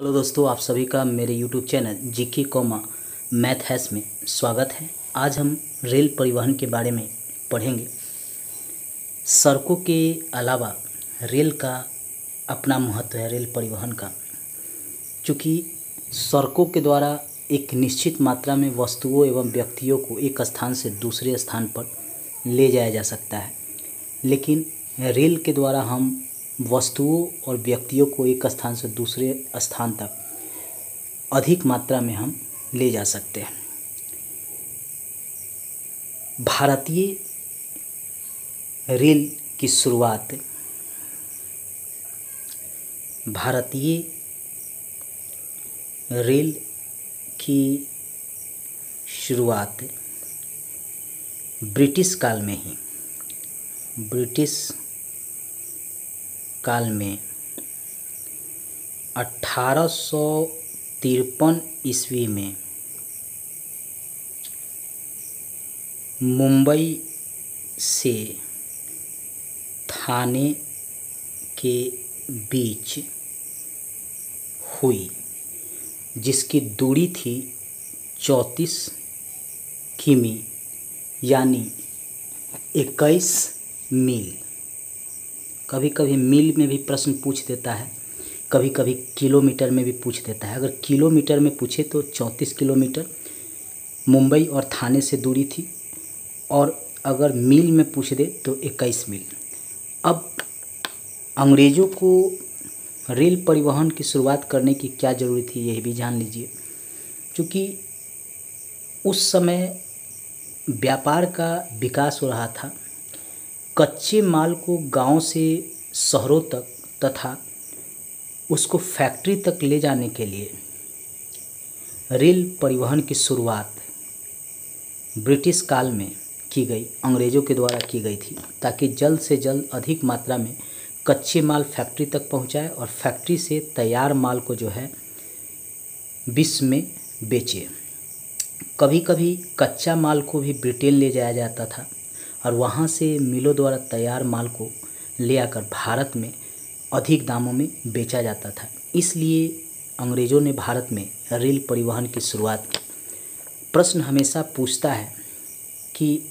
Hello दोस्तों, आप सभी का मेरे YouTube channel GK comma math हैस में स्वागत है। आज हम रेल परिवहन के बारे में पढ़ेंगे। सड़कों के अलावा रेल का अपना महत्व है, रेल परिवहन का। चूँकि सड़कों के द्वारा एक निश्चित मात्रा में वस्तुओं एवं व्यक्तियों को एक स्थान से दूसरे स्थान पर ले जाया जा सकता है, लेकिन रेल के द्वारा हम वस्तुओं और व्यक्तियों को एक स्थान से दूसरे स्थान तक अधिक मात्रा में हम ले जा सकते हैं। भारतीय रेल की शुरुआत ब्रिटिश काल में 1853 ईस्वी में मुंबई से थाने के बीच हुई, जिसकी दूरी थी 34 किमी यानी 21 मील। कभी कभी मील में भी प्रश्न पूछ देता है, कभी कभी किलोमीटर में भी पूछ देता है। अगर किलोमीटर में पूछे तो 34 किलोमीटर मुंबई और थाने से दूरी थी, और अगर मील में पूछ दे तो 21 मील। अब अंग्रेज़ों को रेल परिवहन की शुरुआत करने की क्या ज़रूरत थी, यह भी जान लीजिए। क्योंकि उस समय व्यापार का विकास हो रहा था। कच्चे माल को गांव से शहरों तक तथा उसको फैक्ट्री तक ले जाने के लिए रेल परिवहन की शुरुआत ब्रिटिश काल में की गई, अंग्रेज़ों के द्वारा की गई थी, ताकि जल्द से जल्द अधिक मात्रा में कच्चे माल फैक्ट्री तक पहुंचाए और फैक्ट्री से तैयार माल को जो है विश्व में बेचे। कभी कभी कच्चा माल को भी ब्रिटेन ले जाया जाता था और वहां से मिलों द्वारा तैयार माल को ले आकर भारत में अधिक दामों में बेचा जाता था। इसलिए अंग्रेज़ों ने भारत में रेल परिवहन की शुरुआत की। प्रश्न हमेशा पूछता है कि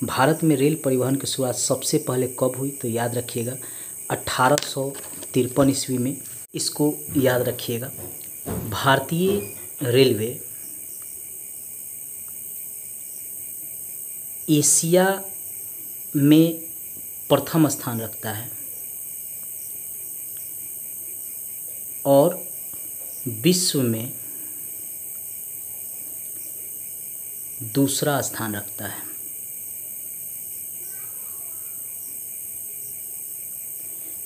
भारत में रेल परिवहन की शुरुआत सबसे पहले कब हुई, तो याद रखिएगा 1853 ईस्वी में। इसको याद रखिएगा। भारतीय रेलवे एशिया में प्रथम स्थान रखता है और विश्व में दूसरा स्थान रखता है।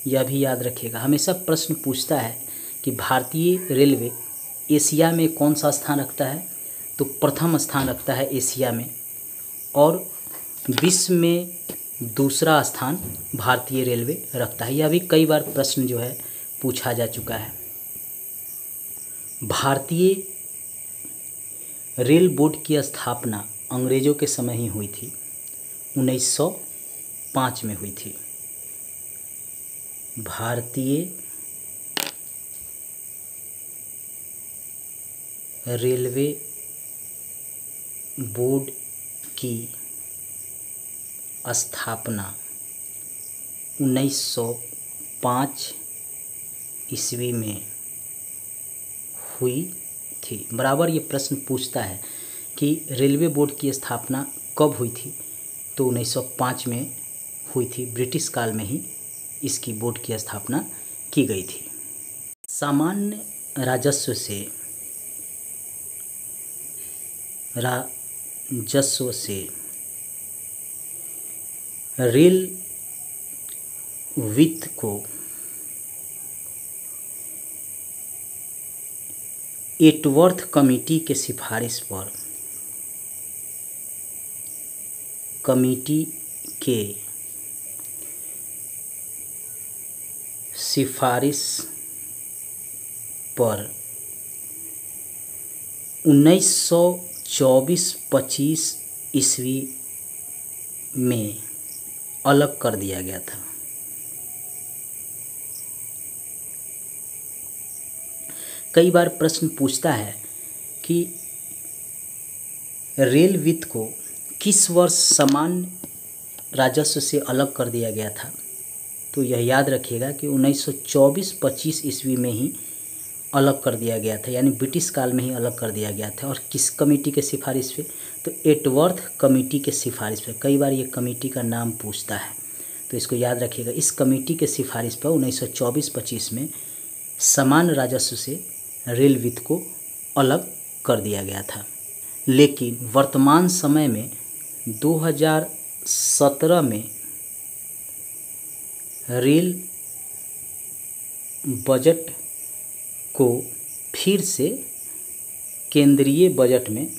यह भी याद रखिएगा। हमेशा प्रश्न पूछता है कि भारतीय रेलवे एशिया में कौन सा स्थान रखता है, तो प्रथम स्थान रखता है एशिया में, और विश्व में दूसरा स्थान भारतीय रेलवे रखता है। यह भी कई बार प्रश्न जो है पूछा जा चुका है। भारतीय रेल बोर्ड की स्थापना अंग्रेज़ों के समय ही हुई थी, 1905 में हुई थी। भारतीय रेलवे बोर्ड की स्थापना 1905 ईस्वी में हुई थी। बराबर ये प्रश्न पूछता है कि रेलवे बोर्ड की स्थापना कब हुई थी, तो 1905 में हुई थी। ब्रिटिश काल में ही इसकी बोर्ड की स्थापना की गई थी। सामान्य राजस्व से रेल वित्त को एटवर्थ कमेटी के सिफारिश पर पर 1924-25 ईस्वी में अलग कर दिया गया था। कई बार प्रश्न पूछता है कि रेल वित्त को किस वर्ष सामान्य राजस्व से अलग कर दिया गया था। तो यह याद रखिएगा कि 1924-25 ईस्वी में ही अलग कर दिया गया था, यानी ब्रिटिश काल में ही अलग कर दिया गया था। और किस कमेटी के सिफारिश पे? तो एटवर्थ कमेटी के सिफारिश पे। कई बार ये कमेटी का नाम पूछता है, तो इसको याद रखिएगा। इस कमेटी के सिफारिश पर 1924-25 में समान राजस्व से रेल वित्त को अलग कर दिया गया था। लेकिन वर्तमान समय में 2017 में रेल बजट को फिर से केंद्रीय बजट में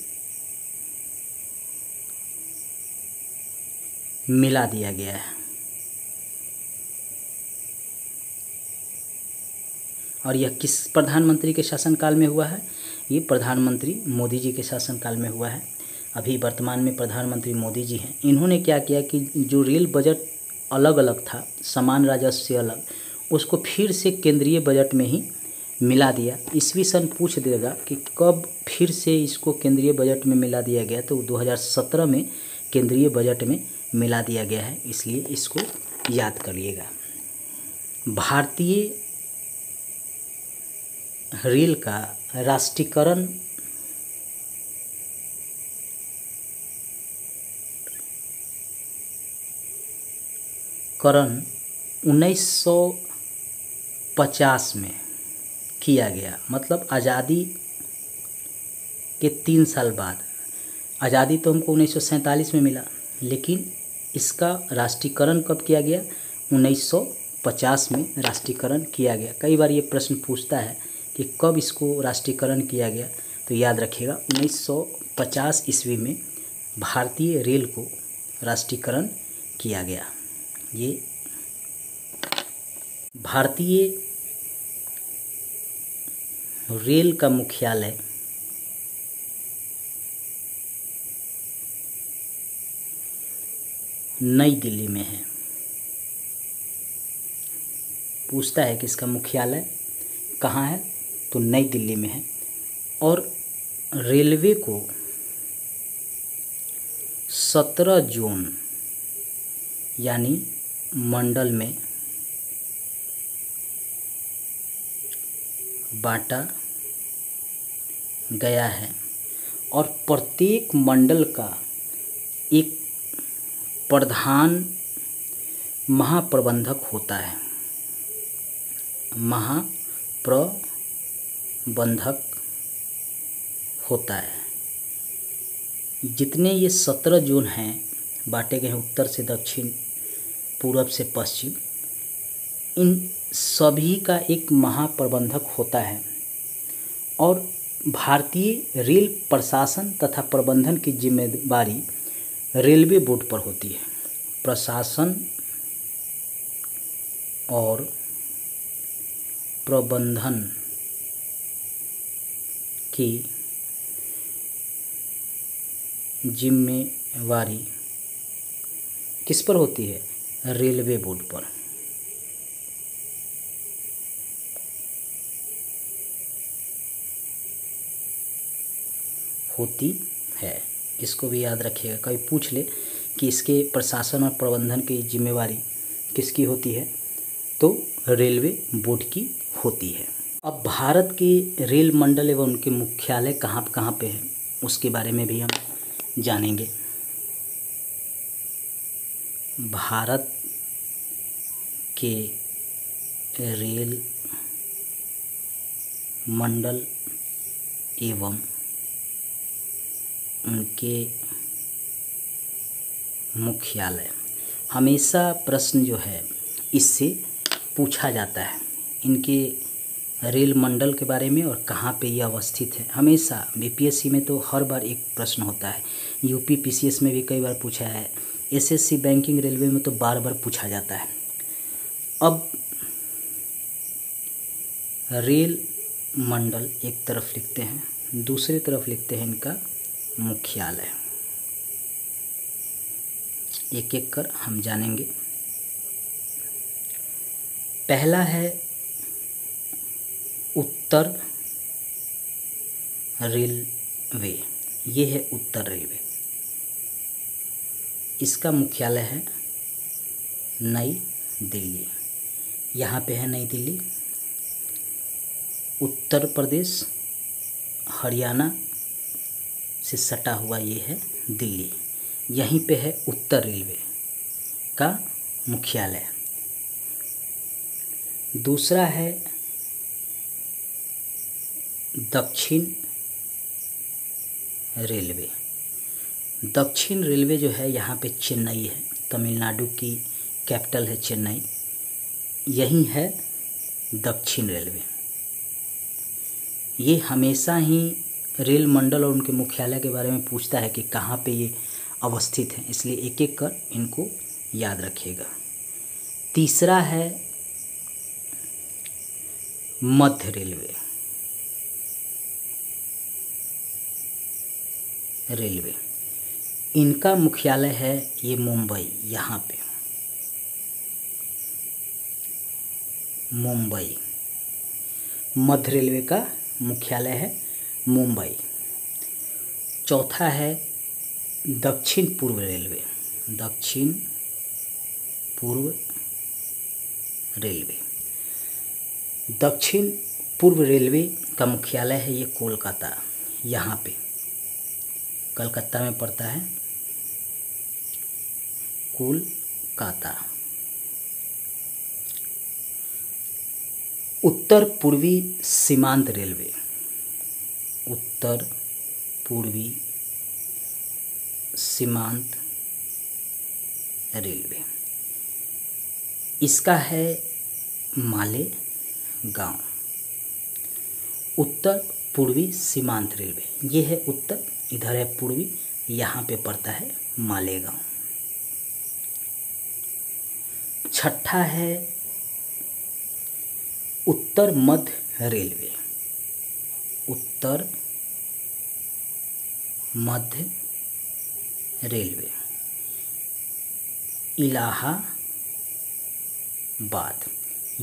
मिला दिया गया है। और यह किस प्रधानमंत्री के शासनकाल में हुआ है? ये प्रधानमंत्री मोदी जी के शासनकाल में हुआ है। अभी वर्तमान में प्रधानमंत्री मोदी जी हैं। इन्होंने क्या किया कि जो रेल बजट अलग अलग था, समान राजस्व से अलग, उसको फिर से केंद्रीय बजट में ही मिला दिया। ईस्वी सन पूछ देगा कि कब फिर से इसको केंद्रीय बजट में मिला दिया गया, तो 2017 में केंद्रीय बजट में मिला दिया गया है, इसलिए इसको याद करिएगा। भारतीय रेल का राष्ट्रीयकरण करण 1950 में किया गया, मतलब आज़ादी के 3 साल बाद। आज़ादी तो हमको 1947 में मिला, लेकिन इसका राष्ट्रीयकरण कब किया गया? 1950 में राष्ट्रीयकरण किया गया। कई बार ये प्रश्न पूछता है कि कब इसको राष्ट्रीयकरण किया गया, तो याद रखिएगा 1950 ईस्वी में भारतीय रेल को राष्ट्रीयकरण किया गया। ये भारतीय रेल का मुख्यालय नई दिल्ली में है। पूछता है कि इसका मुख्यालय कहाँ है, तो नई दिल्ली में है। और रेलवे को 17 जोन यानी मंडल में बांटा गया है, और प्रत्येक मंडल का एक प्रधान महाप्रबंधक होता है। महाप्रबंधक होता है। जितने ये 17 जोन हैं बांटे गए हैं, उत्तर से दक्षिण, पूरब से पश्चिम, इन सभी का एक महाप्रबंधक होता है। और भारतीय रेल प्रशासन तथा प्रबंधन की जिम्मेदारी रेलवे बोर्ड पर होती है। प्रशासन और प्रबंधन की जिम्मेवारी किस पर होती है? रेलवे बोर्ड पर। होती है, इसको भी याद रखिएगा। कभी पूछ ले कि इसके प्रशासन और प्रबंधन की जिम्मेवारी किसकी होती है, तो रेलवे बोर्ड की होती है। अब भारत के रेल मंडल एवं उनके मुख्यालय कहाँ कहाँ पे हैं, उसके बारे में भी हम जानेंगे। भारत के रेल मंडल एवं उनके मुख्यालय, हमेशा प्रश्न जो है इससे पूछा जाता है, इनके रेल मंडल के बारे में और कहाँ पे ये अवस्थित है। हमेशा बीपीएससी में तो हर बार एक प्रश्न होता है, यूपी पीसीएस में भी कई बार पूछा है, एसएससी बैंकिंग रेलवे में तो बार बार पूछा जाता है। अब रेल मंडल एक तरफ लिखते हैं, दूसरी तरफ लिखते हैं इनका मुख्यालय। एक एक कर हम जानेंगे। पहला है उत्तर रेलवे, ये है उत्तर रेलवे। इसका मुख्यालय है नई दिल्ली। यहाँ पे है नई दिल्ली। उत्तर प्रदेश हरियाणा से सटा हुआ ये है दिल्ली। यहीं पे है उत्तर रेलवे का मुख्यालय। दूसरा है दक्षिण रेलवे। दक्षिण रेलवे जो है यहाँ पे चेन्नई है, तमिलनाडु की कैपिटल है चेन्नई, यही है दक्षिण रेलवे। ये हमेशा ही रेल मंडल और उनके मुख्यालय के बारे में पूछता है कि कहाँ पे ये अवस्थित हैं, इसलिए एक एक कर इनको याद रखिएगा। तीसरा है मध्य रेलवे। इनका मुख्यालय है ये मुंबई, यहाँ पे मुंबई। मध्य रेलवे का मुख्यालय है मुंबई। चौथा है दक्षिण पूर्व रेलवे। दक्षिण पूर्व रेलवे। दक्षिण पूर्व रेलवे का मुख्यालय है ये कोलकाता, यहाँ पे कलकत्ता में पड़ता है कोलकाता। उत्तर पूर्वी सीमांत रेलवे। उत्तर पूर्वी सीमांत रेलवे, इसका है मालेगांव। उत्तर पूर्वी सीमांत रेलवे, ये है उत्तर, इधर है पूर्वी, यहाँ पे पड़ता है मालेगांव। छठा है उत्तर मध्य रेलवे। उत्तर मध्य रेलवे, इलाहाबाद,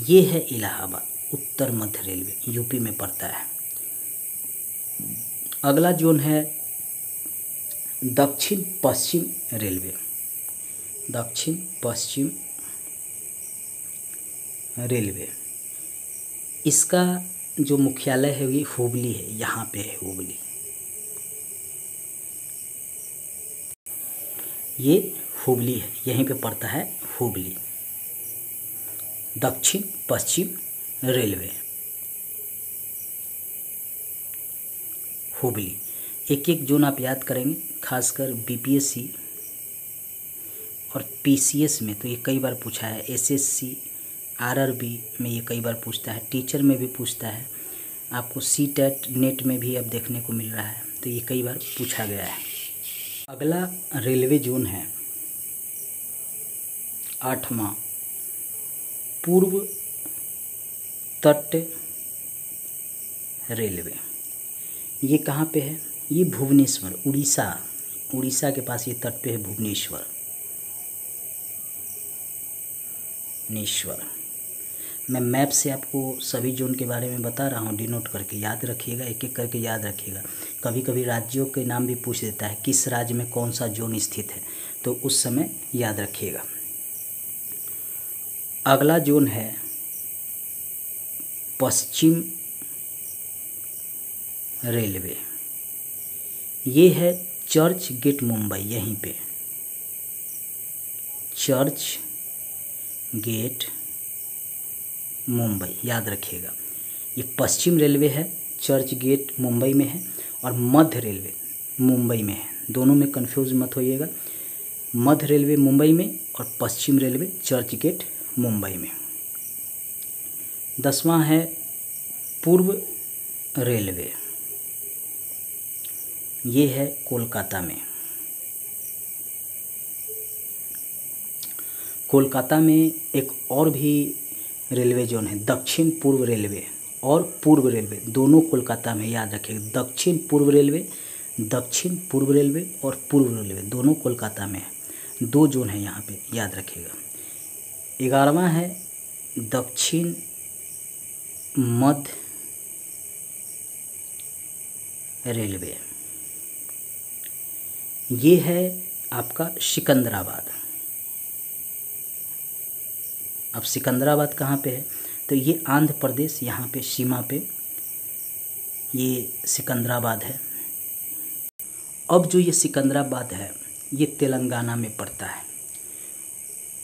ये है इलाहाबाद, उत्तर मध्य रेलवे, यूपी में पड़ता है। अगला जोन है दक्षिण पश्चिम रेलवे। दक्षिण पश्चिम रेलवे, इसका जो मुख्यालय है ये हुबली है, यहाँ पे है हुबली। ये हुबली है, यहीं पे पड़ता है हुबली। दक्षिण पश्चिम रेलवे हुबली। एक एक जोन आप याद करेंगे, खासकर बीपीएससी और पीसीएस में तो ये कई बार पूछा है, एसएससी आरआरबी में ये कई बार पूछता है, टीचर में भी पूछता है, आपको सीटेट नेट में भी अब देखने को मिल रहा है, तो ये कई बार पूछा गया है। अगला रेलवे जोन है 8वां पूर्व तट रेलवे। ये कहाँ पे है? ये भुवनेश्वर, उड़ीसा के पास ये तट पे है भुवनेश्वर। मैं मैप से आपको सभी जोन के बारे में बता रहा हूँ, डिनोट करके याद रखिएगा, एक एक करके याद रखिएगा। कभी कभी राज्यों के नाम भी पूछ देता है, किस राज्य में कौन सा जोन स्थित है, तो उस समय याद रखिएगा। अगला जोन है पश्चिम रेलवे। ये है चर्च गेट मुंबई, यहीं पे चर्च गेट मुंबई, याद रखिएगा। ये पश्चिम रेलवे है, चर्च गेट मुंबई में है, और मध्य रेलवे मुंबई में है, दोनों में कंफ्यूज मत होइएगा। मध्य रेलवे मुंबई में और पश्चिम रेलवे चर्च गेट मुंबई में। 10वां है पूर्व रेलवे, ये है कोलकाता में। कोलकाता में एक और भी रेलवे जोन है, दक्षिण पूर्व रेलवे और पूर्व रेलवे, दोनों कोलकाता में, याद रखिएगा। दक्षिण पूर्व रेलवे और पूर्व रेलवे दोनों कोलकाता में है, 2 जोन है यहाँ पे, याद रखिएगा। 11वां है दक्षिण मध्य रेलवे। ये है आपका सिकंदराबाद। अब सिकंदराबाद कहाँ पे है? तो ये आंध्र प्रदेश, यहाँ पे सीमा पे ये सिकंदराबाद है। अब जो ये सिकंदराबाद है ये तेलंगाना में पड़ता है।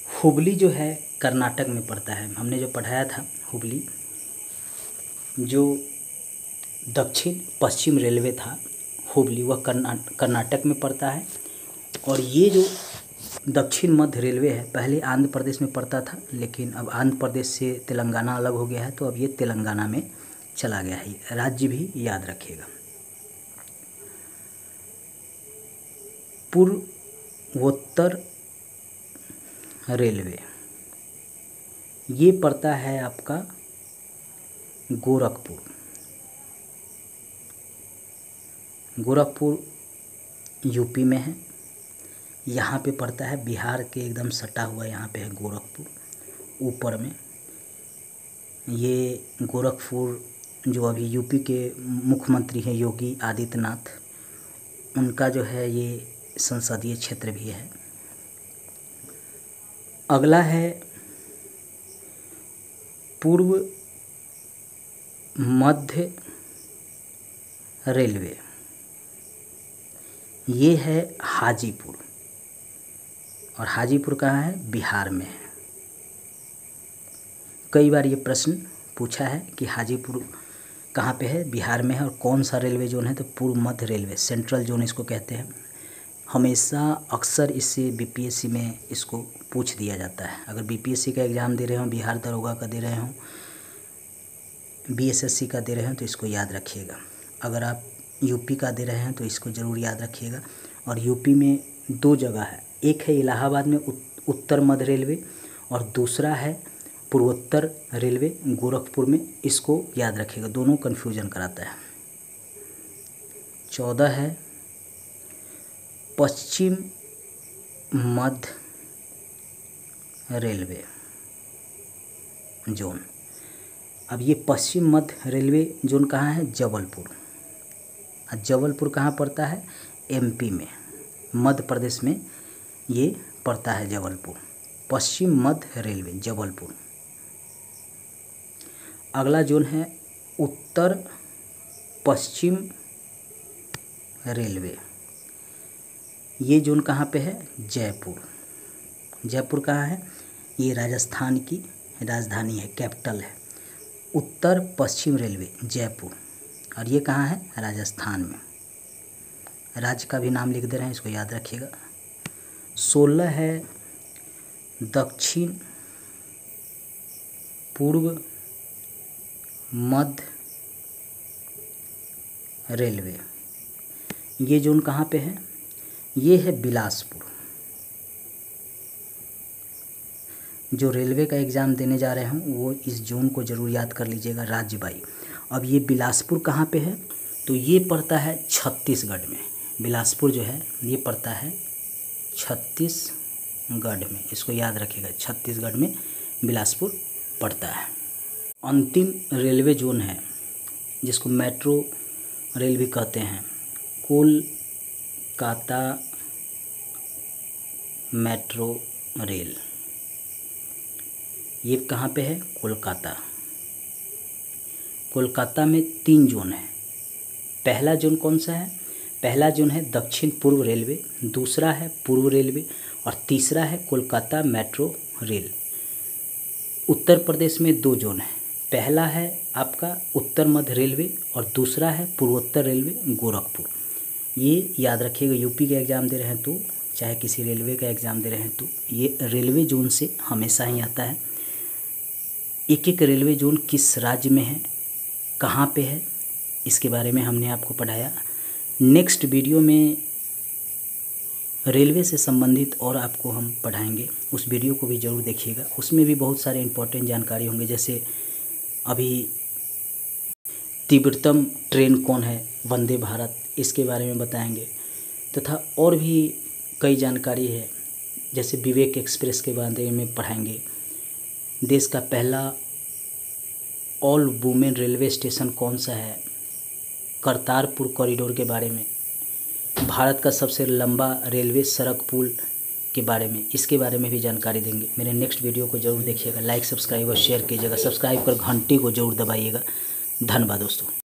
हुबली जो है कर्नाटक में पड़ता है। हमने जो पढ़ाया था हुबली, जो दक्षिण पश्चिम रेलवे था हुबली, वह कर्नाटक में पड़ता है। और ये जो दक्षिण मध्य रेलवे है पहले आंध्र प्रदेश में पड़ता था, लेकिन अब आंध्र प्रदेश से तेलंगाना अलग हो गया है, तो अब ये तेलंगाना में चला गया है। राज्य भी याद रखिएगा। पूर्वोत्तर रेलवे ये पड़ता है आपका गोरखपुर। गोरखपुर यूपी में है। यहाँ पे पड़ता है बिहार के एकदम सटा हुआ, यहाँ पे है गोरखपुर ऊपर में। ये गोरखपुर जो अभी यूपी के मुख्यमंत्री हैं योगी आदित्यनाथ, उनका जो है ये संसदीय क्षेत्र भी है। अगला है पूर्व मध्य रेलवे। ये है हाजीपुर, और हाजीपुर कहाँ है? बिहार में है। कई बार ये प्रश्न पूछा है कि हाजीपुर कहाँ पे है? बिहार में है। और कौन सा रेलवे जोन है? तो पूर्व मध्य रेलवे, सेंट्रल जोन इसको कहते हैं। हमेशा अक्सर इससे बीपीएससी में इसको पूछ दिया जाता है। अगर बीपीएससी का एग्ज़ाम दे रहे हो, बिहार दरोगा का दे रहे हो, बीएसएससी का दे रहे हो, तो इसको याद रखिएगा। अगर आप यूपी का दे रहे हैं तो इसको ज़रूर याद रखिएगा। और यूपी में दो जगह है, एक है इलाहाबाद में उत्तर मध्य रेलवे, और दूसरा है पूर्वोत्तर रेलवे गोरखपुर में। इसको याद रखिएगा, दोनों कन्फ्यूजन कराता है। 14 है पश्चिम मध्य रेलवे जोन। अब ये पश्चिम मध्य रेलवे जोन कहाँ है? जबलपुर। जबलपुर कहाँ पड़ता है? एमपी में, मध्य प्रदेश में ये पड़ता है जबलपुर। पश्चिम मध्य रेलवे जबलपुर। अगला जोन है उत्तर पश्चिम रेलवे। ये जोन कहाँ पे है? जयपुर। जयपुर कहाँ है? ये राजस्थान की राजधानी है, कैपिटल है। उत्तर पश्चिम रेलवे जयपुर, और ये कहाँ है? राजस्थान में। राज्य का भी नाम लिख दे रहे हैं, इसको याद रखिएगा। 16 है दक्षिण पूर्व मध्य रेलवे। ये जोन कहाँ पे है? ये है बिलासपुर। जो रेलवे का एग्ज़ाम देने जा रहे हों वो इस जोन को ज़रूर याद कर लीजिएगा, राज्य बाई। अब ये बिलासपुर कहाँ पे है? तो ये पड़ता है छत्तीसगढ़ में। बिलासपुर जो है ये पड़ता है छत्तीसगढ़ में, इसको याद रखिएगा। छत्तीसगढ़ में बिलासपुर पड़ता है। अंतिम रेलवे जोन है जिसको मेट्रो रेल भी कहते हैं, कोलकाता मेट्रो रेल। ये कहाँ पे है? कोलकाता। कोलकाता में 3 जोन है। पहला जोन कौन सा है? पहला जोन है दक्षिण पूर्व रेलवे, दूसरा है पूर्व रेलवे, और तीसरा है कोलकाता मेट्रो रेल। उत्तर प्रदेश में 2 जोन है। पहला है आपका उत्तर मध्य रेलवे, और दूसरा है पूर्वोत्तर रेलवे गोरखपुर। ये याद रखिएगा, यूपी का एग्ज़ाम दे रहे हैं तो, चाहे किसी रेलवे का एग्ज़ाम दे रहे हैं तो, ये रेलवे जोन से हमेशा ही आता है। एक एक रेलवे जोन किस राज्य में है, कहाँ पे है, इसके बारे में हमने आपको पढ़ाया। नेक्स्ट वीडियो में रेलवे से संबंधित और आपको हम पढ़ाएंगे, उस वीडियो को भी ज़रूर देखिएगा। उसमें भी बहुत सारे इंपॉर्टेंट जानकारी होंगे, जैसे अभी तीव्रतम ट्रेन कौन है, वंदे भारत, इसके बारे में बताएंगे। तथा और भी कई जानकारी है, जैसे विवेक एक्सप्रेस के बारे में पढ़ाएंगे। देश का पहला ऑल वुमेन रेलवे स्टेशन कौन सा है, करतारपुर कॉरिडोर के बारे में, भारत का सबसे लंबा रेलवे सड़क पुल के बारे में, इसके बारे में भी जानकारी देंगे। मेरे नेक्स्ट वीडियो को जरूर देखिएगा, लाइक सब्सक्राइब और शेयर कीजिएगा, सब्सक्राइब कर घंटी को जरूर दबाइएगा। धन्यवाद दोस्तों।